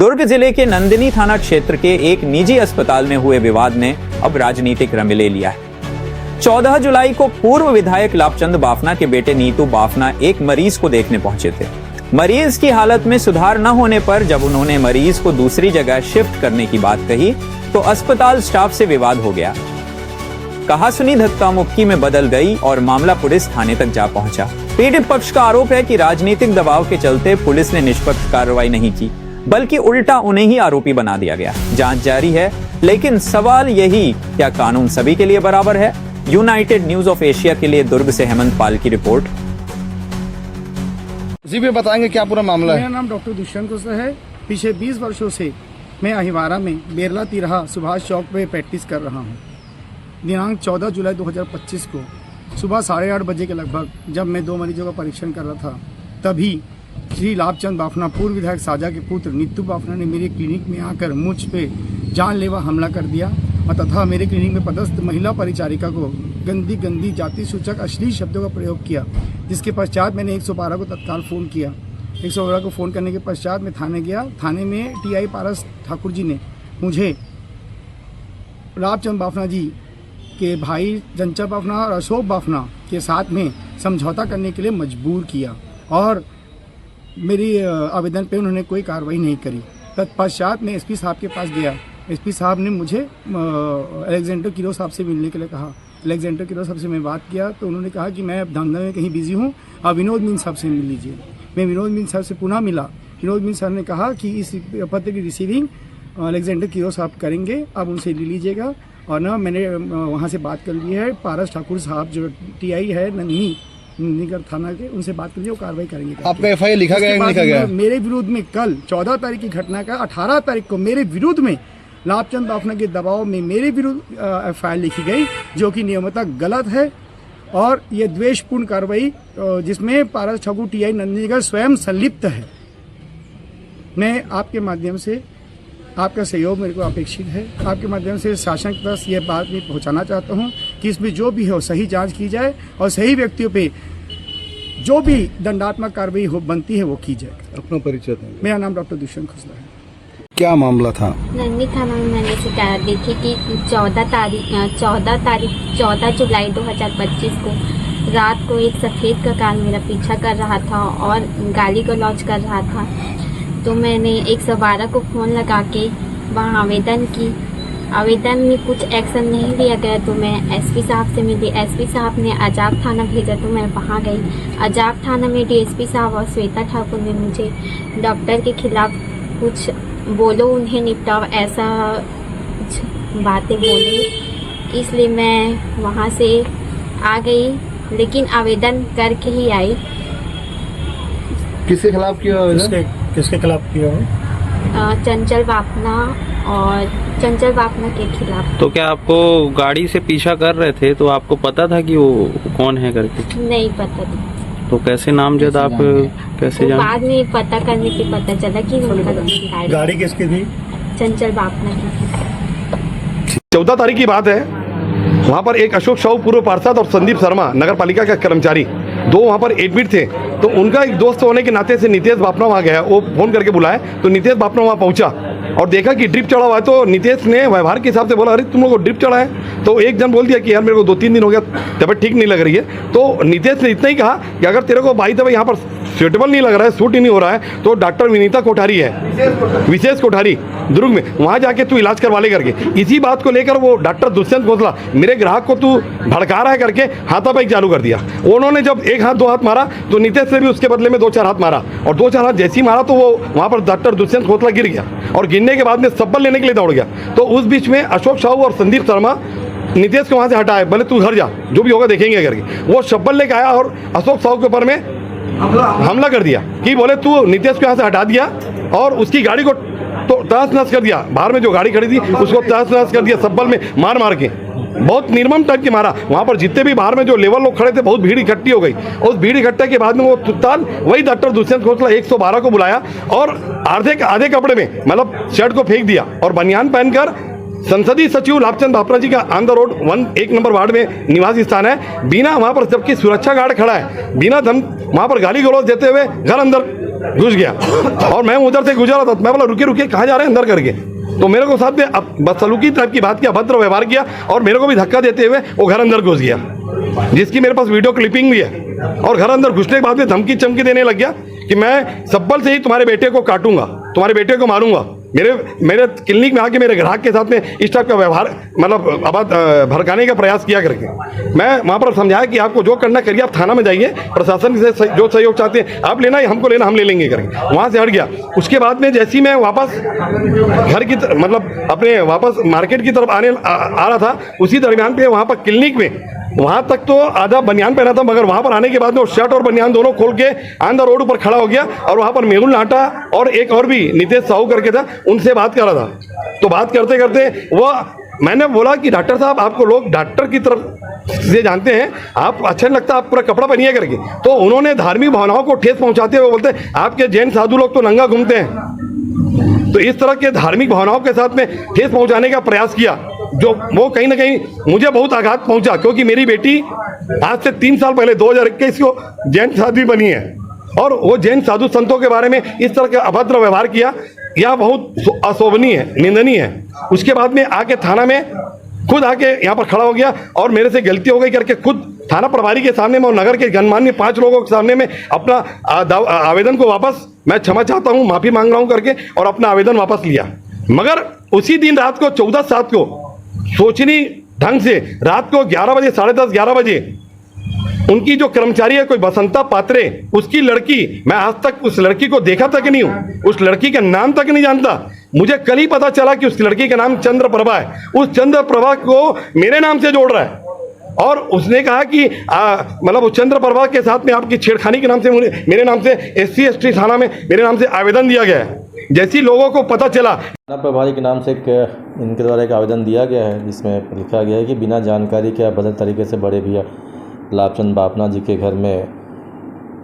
दुर्ग जिले के नंदिनी थाना क्षेत्र के एक निजी अस्पताल में हुए विवाद ने अब राजनीतिक रंग ले लिया है। 14 जुलाई को पूर्व विधायक लाभचंद बाफना के बेटे नीतू बाफना एक मरीज को देखने पहुंचे थे। मरीज की हालत में सुधार न होने पर जब उन्होंने मरीज को दूसरी जगह शिफ्ट करने की बात कही तो अस्पताल स्टाफ से विवाद हो गया। कहासुनी धक्का मुक्की में बदल गई और मामला पुलिस थाने तक जा पहुंचा। पीड़ित पक्ष का आरोप है कि राजनीतिक दबाव के चलते पुलिस ने निष्पक्ष कार्रवाई नहीं की, बल्कि उल्टा उन्हें ही आरोपी बना दिया गया। जांच जारी है, लेकिन सवाल यही, क्या कानून सभी के लिए बराबर है? यूनाइटेड न्यूज ऑफ एशिया के लिए दुर्ग से हेमंत पाल की रिपोर्ट। जी भी बताएंगे क्या पूरा मामला है? मेरा नाम डॉक्टर दुष्यंत कुशवाहा है। पिछले 20 वर्षों से मैं अहिवारा में बेरला तिराहा सुभाष चौक पे प्रैक्टिस कर रहा हूँ। दिनांक 14 जुलाई 2025 को सुबह 8:30 बजे के लगभग जब मैं 2 मरीजों का परीक्षण कर रहा था, तभी श्री लाभचंद बाफना पूर्व विधायक साजा के पुत्र नीतू बाफना ने मेरे क्लिनिक में आकर मुझ पे जानलेवा हमला कर दिया और तथा मेरे क्लिनिक में पदस्थ महिला परिचारिका को गंदी जाति सूचक अश्लील शब्दों का प्रयोग किया। जिसके पश्चात मैंने 112 को तत्काल फ़ोन किया। 112 को फ़ोन करने के पश्चात मैं थाने गया। थाने में टीआई पारस ठाकुर जी ने मुझे लाभचंद बाफना जी के भाई चंचल बाफना और अशोक बाफना के साथ में समझौता करने के लिए मजबूर किया और मेरी आवेदन पे उन्होंने कोई कार्रवाई नहीं करी। तत्पश्चात मैं एसपी साहब के पास गया। एसपी साहब ने मुझे अलेक्जेंडर किरो साहब से मिलने के लिए कहा। अलेक्जेंडर किरो साहब से मैं बात किया तो उन्होंने कहा कि मैं अब धंधा में कहीं बिजी हूँ, आप विनोद मीन साहब से मिल लीजिए। मैं विनोद मीन साहब से पुनः मिला। विनोद मीन साहब ने कहा कि इस पत्र की रिसीविंग अलेक्जेंडर किरो साहब करेंगे, आप उनसे ले लीजिएगा। और ना मैंने वहाँ से बात कर ली है, पारस ठाकुर साहब जो टीआई है नंदिनीगढ़ थाना के, उनसे बात कर ली, वो कार्रवाई करेंगे। आपका एफआईआर लिखा गया है? लिखा गया मेरे विरुद्ध में कल 14 तारीख की घटना का 18 तारीख को मेरे विरुद्ध में लाभचंद बाफना के दबाव में मेरे विरुद्ध एफआईआर लिखी गई, जो कि नियमतः गलत है और ये द्वेषपूर्ण कार्रवाई जिसमें पारस ठाकुर टीआई नंदिनीगढ़ स्वयं संलिप्त है। मैं आपके माध्यम से, आपका सहयोग मेरे को अपेक्षित है, आपके माध्यम से शासन के पास ये बात मैं पहुंचाना चाहता हूं कि इसमें जो भी हो सही जांच की जाए और सही व्यक्तियों पे जो भी दंडात्मक कार्रवाई हो बनती है वो की जाए। अपना परिचय दें। मेरा नाम डॉक्टर दुष्यंत कुशवाहा है। क्या मामला था? नंदिनी थाना में मैंने शिकायत दी थी कि 14 जुलाई 2025 को रात को एक सफ़ेद का कार मेरा पीछा कर रहा था और गाली गलौज कर रहा था। तो मैंने 112 को फ़ोन लगा के वहाँ आवेदन की। आवेदन में कुछ एक्शन नहीं लिया गया तो मैं एसपी साहब से मिली। एसपी साहब ने अजाब थाना भेजा तो मैं वहाँ गई। अजाब थाना में डीएसपी साहब और श्वेता ठाकुर ने मुझे डॉक्टर के खिलाफ कुछ बोलो, उन्हें निपटाओ, ऐसा कुछ बातें बोली, इसलिए मैं वहाँ से आ गई, लेकिन आवेदन करके ही आई। किसके खिलाफ किया आवेदन? किसके खिलाफ किया हो? चंचल बाफना और चंचल बाफना के खिलाफ। तो क्या आपको गाड़ी से पीछा कर रहे थे तो आपको पता था कि वो कौन है करके? नहीं पता था। तो कैसे नामजद आप कैसे जान? बाद में पता करने से पता चला कि उनका गाड़ी किसकी थी? चंचल बाफना की। 14 तारीख की बात है। वहाँ पर एक अशोक साहू पूर्व पार्षद और संदीप शर्मा नगर पालिका का कर्मचारी, दो वहाँ पर एडमिट थे। तो उनका एक दोस्त होने के नाते से नितेश बाफना वहाँ गया। वो फोन करके बुलाए तो नितेश बाफना वहाँ पहुँचा और देखा कि ड्रिप चढ़ा हुआ है। तो नितेश ने व्यवहार के हिसाब से बोला, अरे तुम लोग को ड्रिप चढ़ा है? तो एक जन बोल दिया कि यार मेरे को 2-3 दिन हो गया, तबीयत ठीक नहीं लग रही है। तो नितेश ने इतना ही कहा कि अगर तेरे को बाई दवाई यहाँ पर सूटेबल नहीं लग रहा है, सूट ही नहीं हो रहा है, तो डॉक्टर विनीता कोठारी है, विशेष कोठारी दुर्ग में, वहाँ जाके तू इलाज करवा ले करके। इसी बात को लेकर वो डॉक्टर दुष्यंत खोसला मेरे ग्राहक को तू भड़का रहा है करके हाथापाई चालू कर दिया। उन्होंने जब 1 हाथ 2 हाथ मारा तो नितेश ने भी उसके बदले में 2-4 हाथ मारा और 2-4 हाथ जैसे ही मारा तो वो वहाँ पर डॉक्टर दुष्यंत खोसला गिर गया और गिरने के बाद में सब्बल लेने के लिए दौड़ गया। तो उस बीच में अशोक साहू और संदीप शर्मा नितेश को वहाँ से हटाए, बोले तू घर जा, जो भी होगा देखेंगे करके। वो शब्बल लेके आया और अशोक साहू के ऊपर में हमला कर दिया कि बोले तू नितेश को यहाँ से हटा दिया और उसकी गाड़ी को तो तहस नहस कर दिया। बाहर में जो गाड़ी खड़ी थी उसको तहस नहस कर दिया, सब्बल में मार मार के, बहुत निर्मम टाइप की मारा। वहाँ पर जितने भी बाहर में जो लेबर लोग खड़े थे, बहुत भीड़ इकट्ठी हो गई। उस भीड़ इकट्ठे के बाद में वो तुत्तान वही डॉक्टर दुष्यंत खोसला 112 को बुलाया और आधे कपड़े में, मतलब शर्ट को फेंक दिया और बनियान पहनकर संसदीय सचिव लाभचंद बाफना जी का on the road 1 number ward में निवासी स्थान है, बिना वहाँ पर जबकि सुरक्षा गार्ड खड़ा है, बिना धम वहाँ पर गाली गलौज देते हुए घर अंदर घुस गया और मैं उधर से गुजरा था। मैं बोला रुकिए रुकिए, कहाँ जा रहे हैं अंदर करके। तो मेरे को साथ में अब बदसलूकी टाइप की बात किया, अभद्र व्यवहार किया और मेरे को भी धक्का देते हुए वो घर अंदर घुस गया, जिसकी मेरे पास वीडियो क्लिपिंग भी है। और घर अंदर घुसने के बाद में धमकी चमकी देने लग गया कि मैं सब्बल से ही तुम्हारे बेटे को काटूंगा, तुम्हारे बेटे को मारूंगा। मेरे क्लिनिक में आके मेरे ग्राहक के साथ में इस टाइप का व्यवहार मतलब भड़काने का प्रयास किया करके मैं वहाँ पर समझाया कि आपको जो करना करिए, आप थाना में जाइए, प्रशासन से जो सहयोग चाहते हैं आप लेना, हमको लेना, हम ले लेंगे करके वहाँ से हट गया। उसके बाद में जैसे ही मैं वापस घर की मतलब अपने वापस मार्केट की तरफ आ रहा था, उसी दरमियान पे वहाँ पर क्लिनिक में वहाँ तक तो आधा बनियान पहना था, मगर वहाँ पर आने के बाद में वो शर्ट और बनियान दोनों खोल के ऑन द रोड पर खड़ा हो गया और वहाँ पर मेहुल नाटा और एक और भी नितेश साहू करके था, उनसे बात कर रहा था। तो बात करते करते वो मैंने बोला कि डॉक्टर साहब, आपको लोग डॉक्टर की तरफ से जानते हैं, आप अच्छा नहीं लगता, आप पूरा कपड़ा पहनिए करके। तो उन्होंने धार्मिक भावनाओं को ठेस पहुँचाते हुए बोलते आपके जैन साधु लोग तो नंगा घूमते हैं। तो इस तरह के धार्मिक भावनाओं के साथ में ठेस पहुँचाने का प्रयास किया, जो वो कहीं ना कहीं मुझे बहुत आघात पहुंचा, क्योंकि मेरी बेटी आज से 3 साल पहले 2021 को जैन साध्वी बनी है और वो जैन साधु संतों के बारे में इस तरह का अभद्र व्यवहार किया, यह बहुत अशोभनीय है, निंदनीय है। उसके बाद में आके थाना में खुद आके यहाँ पर खड़ा हो गया और मेरे से गलती हो गई करके खुद थाना प्रभारी के सामने में और नगर के गणमान्य 5 लोगों के सामने में अपना आवेदन को वापस, मैं क्षमा चाहता हूँ, माफ़ी मांग रहा हूँ करके, और अपना आवेदन वापस लिया। मगर उसी दिन रात को 14/7 को सोचनी ढंग से रात को 11 बजे, 10:30, 11 बजे उनकी जो कर्मचारी है कोई बसंता पात्रे, उसकी लड़की, मैं आज तक उस लड़की को देखा तक नहीं हूँ, उस लड़की का नाम तक नहीं जानता। मुझे कल ही पता चला कि उस लड़की का नाम चंद्र प्रभा है। उस चंद्र प्रभा को मेरे नाम से जोड़ रहा है और उसने कहा कि मतलब उस चंद्र प्रभा के साथ में आपकी छेड़खानी के नाम से मेरे नाम से SC ST थाना में मेरे नाम से आवेदन दिया गया है। जैसे ही लोगों को पता चला, थाना प्रभारी के नाम से इनके द्वारा एक आवेदन दिया गया है, जिसमें लिखा गया है कि बिना जानकारी के अभद्र तरीके से बड़े भैया लाभचंद बाफना जी के घर में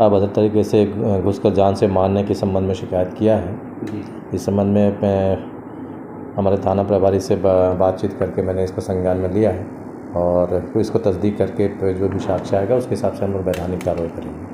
अभद्र तरीके से घुसकर जान से मारने के संबंध में शिकायत किया है। इस संबंध में मैं हमारे थाना प्रभारी से बातचीत करके मैंने इसको संज्ञान में लिया है और इसको तस्दीक करके जो भी साक्ष्य आएगा उसके हिसाब से हम लोग वैधानिक कार्रवाई करेंगे।